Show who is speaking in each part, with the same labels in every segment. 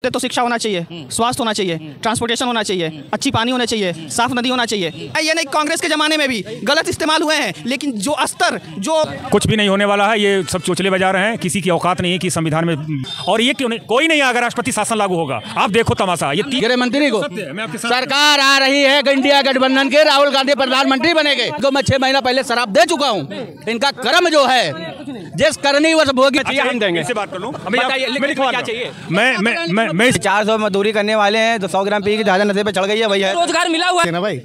Speaker 1: तो शिक्षा होना चाहिए, स्वास्थ्य होना चाहिए, ट्रांसपोर्टेशन होना चाहिए, अच्छी पानी होना चाहिए, साफ नदी होना चाहिए। ये नहीं कांग्रेस के जमाने में भी गलत इस्तेमाल हुए हैं, लेकिन जो स्तर जो
Speaker 2: कुछ भी नहीं होने वाला है। ये सब चोचले बजा रहे हैं, किसी की औकात नहीं है कि संविधान में। और ये क्यों नहीं, कोई नहीं अगर राष्ट्रपति शासन लागू होगा। आप देखो तमाशा, ये
Speaker 3: गृह मंत्री को सरकार आ रही है, इंडिया गठबंधन के राहुल गांधी प्रधानमंत्री बनेंगे। तो मैं 6 महीना पहले शराब दे चुका हूँ। इनका कर्म जो है जिस करनी वह भोगी
Speaker 2: हम देंगे। इससे बात कर लूं, क्या चाहिए? मैं
Speaker 4: 400 मजदूरी करने वाले हैं तो 100 ग्राम पी के ज्यादा नशे पे चढ़ गई है भैया।
Speaker 5: रोजगार मिला हुआ है ना भाई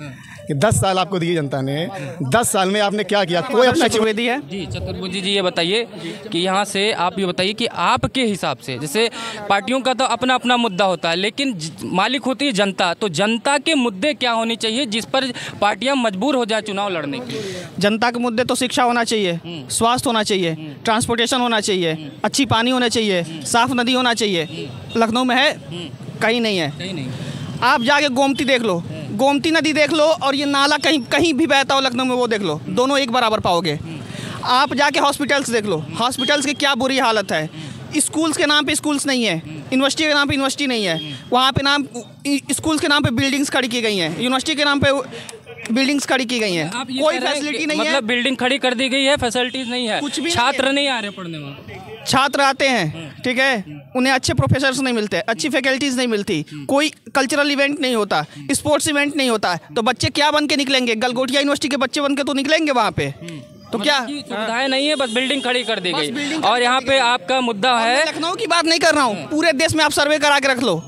Speaker 5: कि 10 साल आपको दी जनता ने, 10 साल में आपने क्या किया? कोई अपना चतुर्वेदी है
Speaker 6: जी। चतुर्वेदी जी ये बताइए कि यहाँ से आप ये बताइए कि आपके हिसाब से, जैसे पार्टियों का तो अपना अपना मुद्दा होता है, लेकिन मालिक होती है जनता, तो जनता के मुद्दे क्या होने चाहिए जिस पर पार्टियां मजबूर हो जाए चुनाव लड़ने के लिए?
Speaker 1: जनता के मुद्दे तो शिक्षा होना चाहिए, स्वास्थ्य होना चाहिए, ट्रांसपोर्टेशन होना चाहिए, अच्छी पानी होना चाहिए, साफ नदी होना चाहिए। लखनऊ में है? कहीं नहीं है।
Speaker 6: कहीं नहीं।
Speaker 1: आप जाके गोमती देख लो, गोमती नदी देख लो, और ये नाला कहीं कहीं भी बहता हो लखनऊ में वो देख लो, दोनों एक बराबर पाओगे। आप जाके हॉस्पिटल्स देख लो, हॉस्पिटल्स की क्या बुरी हालत है। स्कूल्स के नाम पे स्कूल्स नहीं है, यूनिवर्सिटी के नाम पे यूनिवर्सिटी नहीं है, वहाँ पे नाम स्कूल्स के नाम पे बिल्डिंग्स खड़ी की गई हैं, यूनिवर्सिटी के नाम पे बिल्डिंग्स खड़ी की गई हैं, कोई फैसिलिटी नहीं है।
Speaker 6: मतलब बिल्डिंग खड़ी कर दी गई है, फैसिलिटीज नहीं है,
Speaker 1: कुछ भी
Speaker 6: छात्र नहीं आ रहे पढ़ने में।
Speaker 1: छात्र आते हैं, ठीक है, उन्हें अच्छे प्रोफेसर्स नहीं मिलते, अच्छी फैकल्टीज नहीं मिलती, कोई कल्चरल इवेंट नहीं होता, स्पोर्ट्स इवेंट नहीं होता, तो बच्चे क्या बन के निकलेंगे? गलगोटिया यूनिवर्सिटी के बच्चे बन के तो निकलेंगे वहाँ पे। तो क्या
Speaker 6: सुविधाएं नहीं है, बस बिल्डिंग खड़ी कर दी गई। और यहाँ पे आपका मुद्दा है,
Speaker 1: लखनऊ की बात नहीं कर रहा हूँ, पूरे देश में आप सर्वे करा के रख लो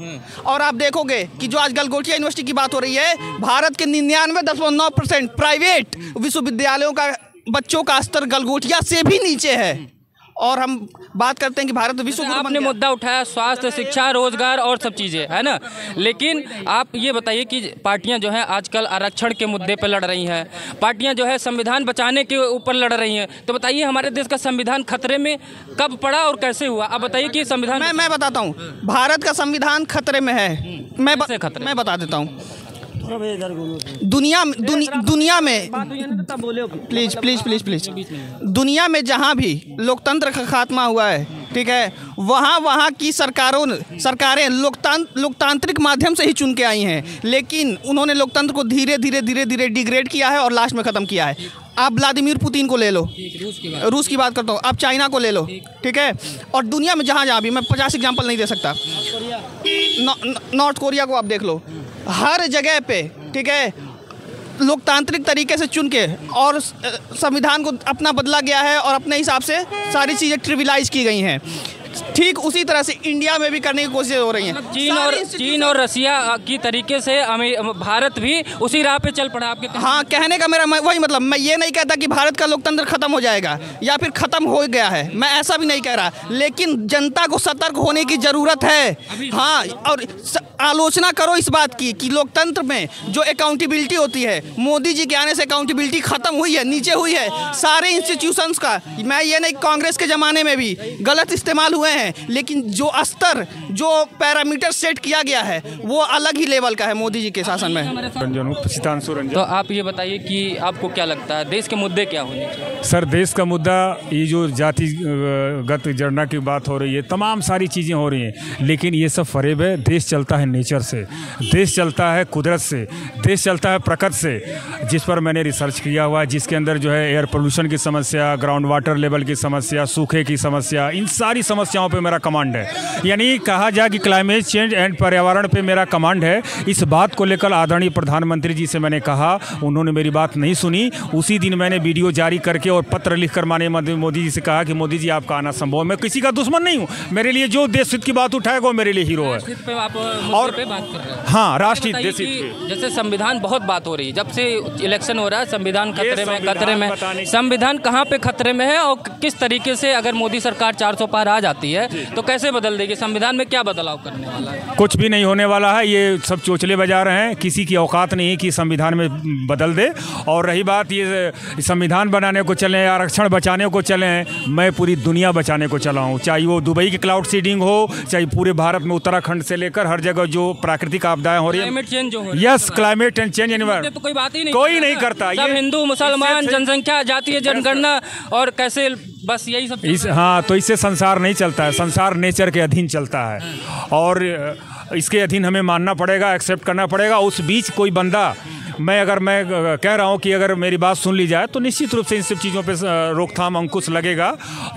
Speaker 1: और आप देखोगे कि जो आज गलगोटिया यूनिवर्सिटी की बात हो रही है, भारत के 99.9% प्राइवेट विश्वविद्यालयों का बच्चों का स्तर गलगोटिया से भी नीचे है। और हम बात करते हैं कि भारत विश्व गुरु
Speaker 6: आपने मुद्दा उठाया स्वास्थ्य, शिक्षा, रोजगार और सब चीज़ें, है ना, लेकिन आप ये बताइए कि पार्टियां जो हैं आजकल आरक्षण के मुद्दे पर लड़ रही हैं, पार्टियां जो है संविधान बचाने के ऊपर लड़ रही हैं, तो बताइए हमारे देश का संविधान खतरे में कब पड़ा और कैसे हुआ? आप बताइए कि संविधान।
Speaker 1: मैं बताता हूँ, भारत का संविधान खतरे में है। मैं बता देता हूँ। दुनिया में प्लीज दुनिया में जहाँ भी लोकतंत्र का खात्मा हुआ है, ठीक है, वहाँ की सरकारें लोकतांत्रिक माध्यम से ही चुन के आई हैं, लेकिन उन्होंने लोकतंत्र को धीरे धीरे डिग्रेड किया है और लास्ट में ख़त्म किया है। आप व्लादिमीर पुतिन को ले लो, रूस की बात करता हूँ, आप चाइना को ले लो, ठीक है, और दुनिया में जहाँ भी, मैं 50 एग्जाम्पल नहीं दे सकता, नॉर्थ कोरिया को आप देख लो, हर जगह पे, ठीक है, लोकतांत्रिक तरीके से चुन के और संविधान को अपना बदला गया है और अपने हिसाब से सारी चीज़ें ट्रिविलाइज की गई हैं। ठीक उसी तरह से इंडिया में भी करने की कोशिश हो रही है।
Speaker 6: चीन और रसिया की तरीके से भारत भी उसी राह पे चल पड़ा आपके।
Speaker 1: हाँ, कहने का मेरा वही मतलब, मैं ये नहीं कहता कि भारत का लोकतंत्र खत्म हो जाएगा या फिर खत्म हो गया है, मैं ऐसा भी नहीं कह रहा, लेकिन जनता को सतर्क होने की जरूरत है। हाँ, और आलोचना करो इस बात की कि लोकतंत्र में जो अकाउंटेबिलिटी होती है, मोदी जी के आने से अकाउंटेबिलिटी खत्म हुई है, नीचे हुई है सारे इंस्टीट्यूशंस का। मैं ये नहीं, कांग्रेस के ज़माने में भी गलत इस्तेमाल हुए हैं, लेकिन जो स्तर, जो पैरामीटर सेट किया गया है वो अलग ही लेवल का है मोदी जी के शासन में।
Speaker 6: तो आप ये बताइए कि आपको क्या लगता है देश के मुद्दे क्या होने चाहिए?
Speaker 2: सर, देश का मुद्दा, ये जो जातिगत जनगणना की बात हो रही है, तमाम सारी चीज़ें हो रही हैं, लेकिन ये सब फरेब है। देश चलता है नेचर से, देश चलता है कुदरत से, देश चलता है प्रकृति से, जिस पर मैंने रिसर्च किया हुआ है, जिसके अंदर जो है एयर पोल्यूशन की समस्या, ग्राउंड वाटर लेवल की समस्या, सूखे की समस्या, इन सारी समस्याओं पे मेरा कमांड है। यानी कहा जाए कि क्लाइमेट चेंज एंड पर्यावरण पे मेरा कमांड है। इस बात को लेकर आदरणीय प्रधानमंत्री जी से मैंने कहा, उन्होंने मेरी बात नहीं सुनी। उसी दिन मैंने वीडियो जारी करके और पत्र लिखकर माननीय मोदी जी से कहा कि मोदी जी आपका आना संभव है। मैं किसी का दुश्मन नहीं हूँ, मेरे लिए जो देश हित की बात उठाएगा वो मेरे लिए हीरो है।
Speaker 6: और पे बात कर रहे हैं।
Speaker 2: हाँ, राष्ट्रीय देश,
Speaker 6: जैसे संविधान बहुत बात हो रही है, जब से इलेक्शन हो रहा है संविधान खतरे में। संविधान कहाँ पे खतरे में है और किस तरीके से अगर मोदी सरकार 400 पार आ जाती है तो कैसे बदल देगी? संविधान में क्या बदलाव करने वाला है?
Speaker 2: कुछ भी नहीं होने वाला है। ये सब चोचले बजा रहे हैं, किसी की औकात नहीं है कि संविधान में बदल दे। और रही बात ये संविधान बनाने को चले, आरक्षण बचाने को चले हैं, मैं पूरी दुनिया बचाने को चला हूँ, चाहे वो दुबई की क्लाउड सीडिंग हो, चाहे पूरे भारत में उत्तराखंड से लेकर हर जगह जो प्राकृतिक आपदाएं हो रही है,
Speaker 6: क्लाइमेट चेंज हो रही है।
Speaker 2: Yes, climate and change environment
Speaker 6: कोई बात ही नहीं,
Speaker 2: कोई नहीं करता।
Speaker 6: सब हिंदू मुसलमान, जनसंख्या, जातीय जनगणना और कैसे बस यही सब
Speaker 2: हाँ, तो इससे संसार नहीं चलता है। संसार नेचर के अधीन चलता है और इसके अधीन हमें मानना पड़ेगा, एक्सेप्ट करना पड़ेगा। उस बीच कोई बंदा, मैं कह रहा हूँ कि अगर मेरी बात सुन ली जाए तो निश्चित रूप से इन सब चीज़ों पे रोकथाम अंकुश लगेगा।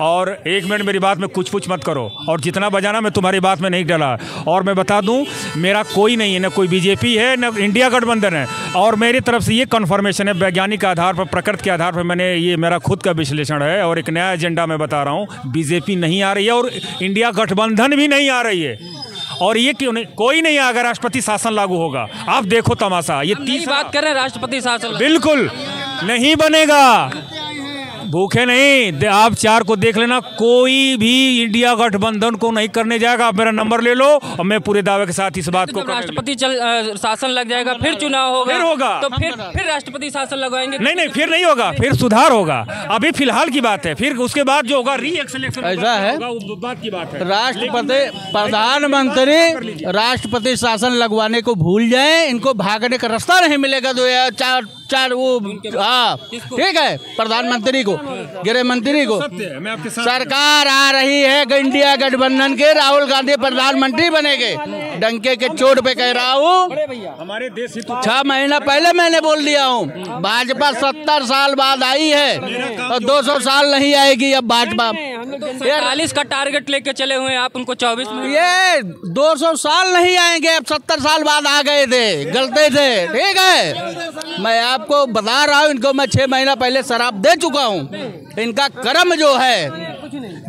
Speaker 2: और एक मिनट मेरी बात में कुछ मत करो, और जितना बजाना मैं तुम्हारी बात में नहीं डला। और मैं बता दूं, मेरा कोई नहीं है, ना कोई बीजेपी है, ना इंडिया गठबंधन है। और मेरी तरफ से ये कन्फर्मेशन है, वैज्ञानिक आधार पर, प्रकृति के आधार पर मैंने, ये मेरा खुद का विश्लेषण है और एक नया एजेंडा मैं बता रहा हूँ। बीजेपी नहीं आ रही है और इंडिया गठबंधन भी नहीं आ रही है। और ये क्यों नहीं, कोई नहीं, अगर राष्ट्रपति शासन लागू होगा, आप देखो तमाशा। ये 30
Speaker 6: बात कर रहे हैं राष्ट्रपति शासन,
Speaker 2: बिल्कुल नहीं बनेगा। भूखे नहीं, आप 4 को देख लेना, कोई भी इंडिया गठबंधन को नहीं करने जाएगा। आप मेरा नंबर ले लो और मैं पूरे दावे के साथ इस बात को,
Speaker 6: राष्ट्रपति शासन लग जाएगा, फिर चुनाव होगा,
Speaker 2: फिर होगा,
Speaker 6: तो फिर राष्ट्रपति शासन लगवाएंगे।
Speaker 2: नहीं, फिर नहीं होगा, फिर सुधार होगा। अभी फिलहाल की बात है, फिर उसके बाद जो होगा री इलेक्शन
Speaker 3: ऐसा है,
Speaker 2: बात की बात है।
Speaker 3: राष्ट्रपति, प्रधानमंत्री राष्ट्रपति शासन लगवाने को भूल जाए, इनको भागने का रास्ता नहीं मिलेगा। 2004 वो, हाँ ठीक है, प्रधानमंत्री को, गृह मंत्री को, सरकार आ रही है इंडिया गठबंधन के, राहुल गांधी प्रधानमंत्री बनेंगे। डंके के चोट पे कह रहा हूँ,
Speaker 2: हमारे देश
Speaker 3: 6 महीना पहले मैंने बोल दिया हूँ, भाजपा 70 साल बाद आई है और 200 साल नहीं आएगी अब भाजपा।
Speaker 6: 40 का टारगेट लेके चले हुए हैं आप, उनको 24 में,
Speaker 3: ये 200 साल नहीं आएंगे, अब 70 साल बाद आ गए थे, गलते थे, ठीक है। मैं आपको बता रहा हूँ, इनको मैं 6 महीना पहले शराब दे चुका हूँ। इनका कर्म जो है,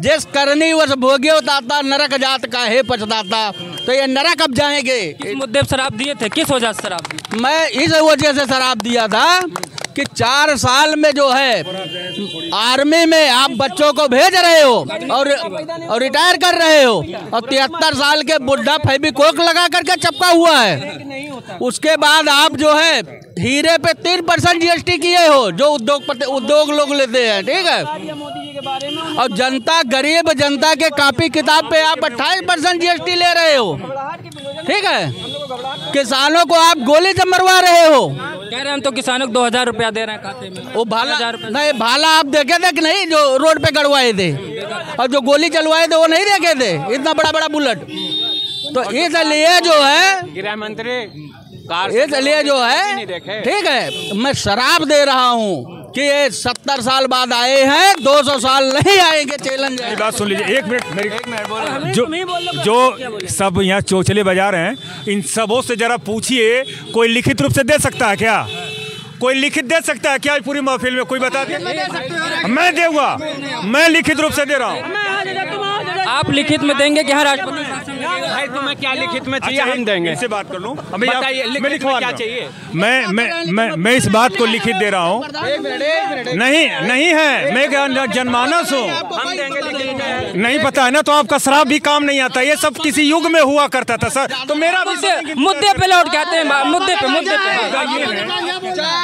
Speaker 3: जिस करनी वश भोग्यो ताता, नरक जात का है पछताता, तो ये नरक अब जाएंगे।
Speaker 6: किस मुद्दे पर शराब दिए थे, किस वजह से शराब दी?
Speaker 3: मैं इस वजह से शराब दिया था कि 4 साल में जो है आर्मी में आप बच्चों को भेज रहे हो और रिटायर कर रहे हो, और 73 साल के बुढ़ा फेविकोक लगा करके चिपका हुआ है। उसके बाद आप जो है हीरे पे 3% GST किए हो, जो उद्योग लोग लेते हैं, ठीक है। और जनता, गरीब जनता के कॉपी किताब पे आप 28% GST ले रहे हो, ठीक है। किसानों को आप गोली से मरवा रहे हो।
Speaker 6: कह रहे हैं हम तो किसानों को 2000 रुपया दे रहे हैं खाते में।
Speaker 3: वो भाला नहीं, भाला आप देखे थे कि नहीं, जो रोड पे गड़वाए थे, और जो गोली चलवाए थे वो नहीं देखे थे, इतना बड़ा बुलेट। तो इसलिए जो है
Speaker 4: गृह मंत्री,
Speaker 3: इसलिए जो है, ठीक है, मैं शराब दे रहा हूँ कि ये 70 साल बाद आए हैं, 200 साल नहीं आएंगे, चैलेंज है।
Speaker 2: बात सुन लीजिए, एक मिनट। जो सब यहाँ चोचले बजा रहे हैं, इन सबों से जरा पूछिए, कोई लिखित रूप से दे सकता है क्या? कोई लिखित दे सकता है क्या? पूरी महफिल में कोई बता दे। मैं दूंगा, मैं लिखित रूप से दे रहा हूँ।
Speaker 6: आप लिखित में देंगे कि हाँ राष्ट्रपति शासन
Speaker 4: भाई, तुम्हें क्या लिखित में चाहिए? हम देंगे।
Speaker 2: इससे बात कर लूँ,
Speaker 4: बताइए लिखित में क्या चाहिए?
Speaker 2: मैं इस बात को लिखित दे रहा हूँ। नहीं है, मैं जनमानस हूँ,
Speaker 4: हम देंगे।
Speaker 2: नहीं पता है ना, तो आपका शराब भी काम नहीं आता। ये सब किसी युग में हुआ करता था सर। तो मेरा
Speaker 6: मुद्दे पे लौट के आते हैं, मुद्दे पे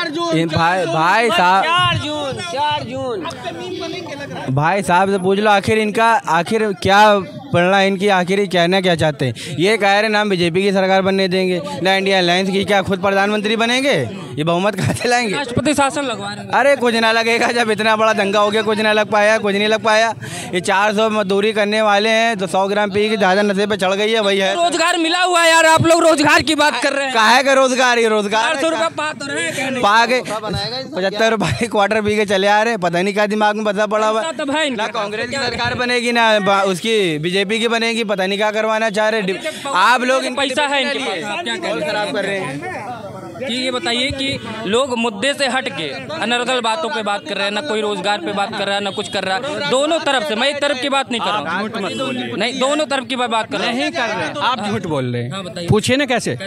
Speaker 4: भाई साहब, 4 जून भाई साहब से पूछ लो, आखिर क्या पढ़ना है इनकी, आखिर कहना क्या चाहते हैं? ये कह रहे ना हम बीजेपी की सरकार बनने देंगे, ना इंडिया अलायंस की, क्या खुद प्रधानमंत्री बनेंगे? ये बहुमत कहाँ से लाएंगे?
Speaker 6: राष्ट्रपति शासन लगवा रहे हैं।
Speaker 4: अरे कुछ ना लगेगा, जब इतना बड़ा दंगा हो गया कुछ ना लग पाया, कुछ नहीं लग पाया। ये 400 मजदूरी करने वाले हैं तो 100 ग्राम पी के ज़्यादा नशे पे चढ़ गई है, वही है।
Speaker 6: रोजगार मिला हुआ है यार, आप लोग रोजगार की बात कर रहे हैं।
Speaker 4: काहे का रोजगार? ये रोजगार
Speaker 6: 400 रुपये पा तो रहे हैं,
Speaker 4: पा के 75 रुपये क्वार्टर पी के चले आ रहे, पता नहीं क्या दिमाग में बसा पड़ा हुआ। ना कांग्रेस की सरकार बनेगी, ना उसकी बीजेपी की बनेगी, पता नहीं क्या करवाना चाह रहे आप लोग।
Speaker 6: पैसा है इनके पास, आप क्या
Speaker 4: खराब कर रहे हैं?
Speaker 6: कि ये बताइए कि लोग मुद्दे से हट के अनर्गल बातों पे बात कर रहे हैं, ना कोई रोजगार पे बात कर रहा है, ना कुछ कर रहा है। दोनों तरफ से, मैं एक तरफ की बात नहीं कर रहा हूँ, नहीं, दोनों तरफ की बात कर रहे हैं।
Speaker 4: नहीं कर रहे हैं, आप झूठ बोल रहे
Speaker 6: हाँ,
Speaker 4: हैं।
Speaker 6: बताइए।
Speaker 4: पूछिए ना कैसे?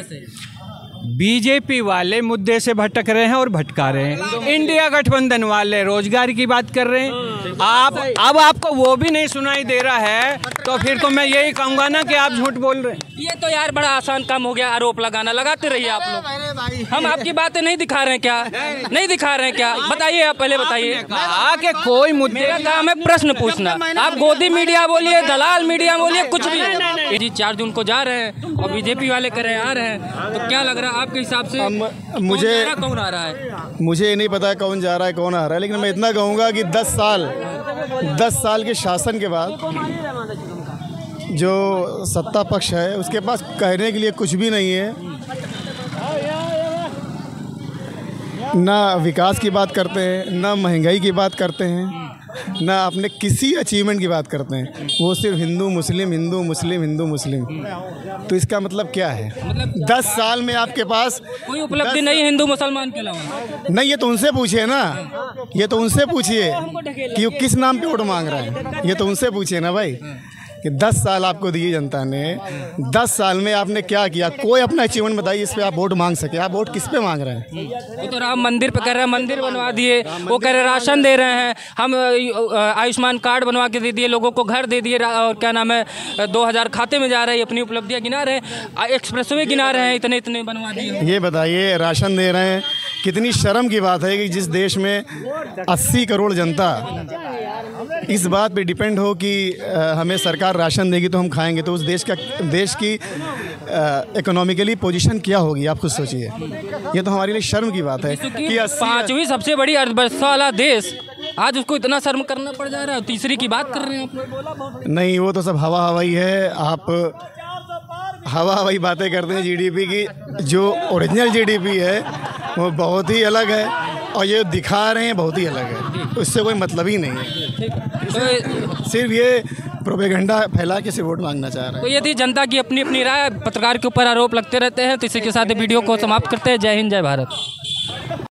Speaker 4: बीजेपी वाले मुद्दे से भटक रहे हैं और भटका रहे हैं, इंडिया गठबंधन वाले रोजगार की बात कर रहे हैं। आप अब आपको वो भी नहीं सुनाई दे रहा है, तो फिर तो मैं यही कहूँगा ना कि आप झूठ बोल रहे हैं।
Speaker 6: ये तो यार बड़ा आसान काम हो गया, आरोप लगाना। लगाते रहिए आप लोग, हम आपकी बातें नहीं दिखा रहे हैं क्या? नहीं दिखा रहे हैं क्या? बताइए, आप पहले बताइए।
Speaker 4: कहा कि कोई मुद्दे,
Speaker 6: मेरा काम है प्रश्न पूछना। आप गोदी मीडिया बोलिए, दलाल मीडिया बोलिए, कुछ भी। जी 4 जून को जा रहे हैं और बीजेपी वाले कर रहे हैं, आ रहे हैं, तो क्या लग रहा है आपके हिसाब से?
Speaker 5: मुझे
Speaker 6: कौन आ रहा है?
Speaker 5: मुझे नहीं पता कौन जा रहा है कौन आ रहा है, लेकिन मैं इतना कहूँगा कि 10 साल 10 साल के शासन के बाद जो सत्ता पक्ष है उसके पास कहने के लिए कुछ भी नहीं है। ना विकास की बात करते हैं, ना महंगाई की बात करते हैं, ना अपने किसी अचीवमेंट की बात करते हैं। वो सिर्फ हिंदू मुस्लिम, हिंदू मुस्लिम, हिंदू मुस्लिम। तो इसका मतलब क्या है? 10 साल में आपके पास
Speaker 6: कोई उपलब्धि नहीं हिंदू मुसलमान के अलावा।
Speaker 5: नहीं, ये तो उनसे पूछिए ना, ये तो उनसे पूछिए कि वो किस नाम पे वोट मांग रहा है। ये तो उनसे पूछिए ना भाई कि 10 साल आपको दिए जनता ने, 10 साल में आपने क्या किया? कोई अपना अचीवमेंट बताइए इस पे आप वोट मांग सके। आप वोट किस पे मांग रहे हैं?
Speaker 6: वो तो राम मंदिर पे कह रहे हैं, मंदिर बनवा दिए, वो कह रहे राशन दे रहे हैं, हम आयुष्मान कार्ड बनवा के दे दिए, लोगों को घर दे दिए, और क्या नाम है 2000 खाते में जा रहे हैं, अपनी उपलब्धियाँ गिना रहे हैं, एक्सप्रेसवे गिना रहे हैं, इतने इतने बनवा दिए।
Speaker 5: ये बताइए, राशन दे रहे हैं, कितनी शर्म की बात है कि जिस देश में 80 करोड़ जनता इस बात पे डिपेंड हो कि हमें सरकार राशन देगी तो हम खाएंगे, तो उस देश की इकोनॉमिकली पोजीशन क्या होगी? आप खुद सोचिए। ये तो हमारे लिए शर्म की बात है कि
Speaker 6: 5वीं सबसे बड़ी अर्थव्यवस्था वाला देश आज उसको इतना शर्म करना पड़ जा रहा है, तीसरी की बात कर रहे हैं आप।
Speaker 5: नहीं, वो तो सब हवा हवाई है। आप हवा हवाई बातें करते हैं। जीडीपी की जो ओरिजिनल जीडीपी है वो बहुत ही अलग है, और ये दिखा रहे हैं बहुत ही अलग है। उससे कोई मतलब ही नहीं है, सिर्फ ये प्रोपेगेंडा फैला के से वोट मांगना चाह रहे हैं।
Speaker 6: तो ये थी जनता की अपनी अपनी राय। पत्रकार के ऊपर आरोप लगते रहते हैं, तो इसी के साथ वीडियो को समाप्त करते हैं। जय हिंद, जय भारत।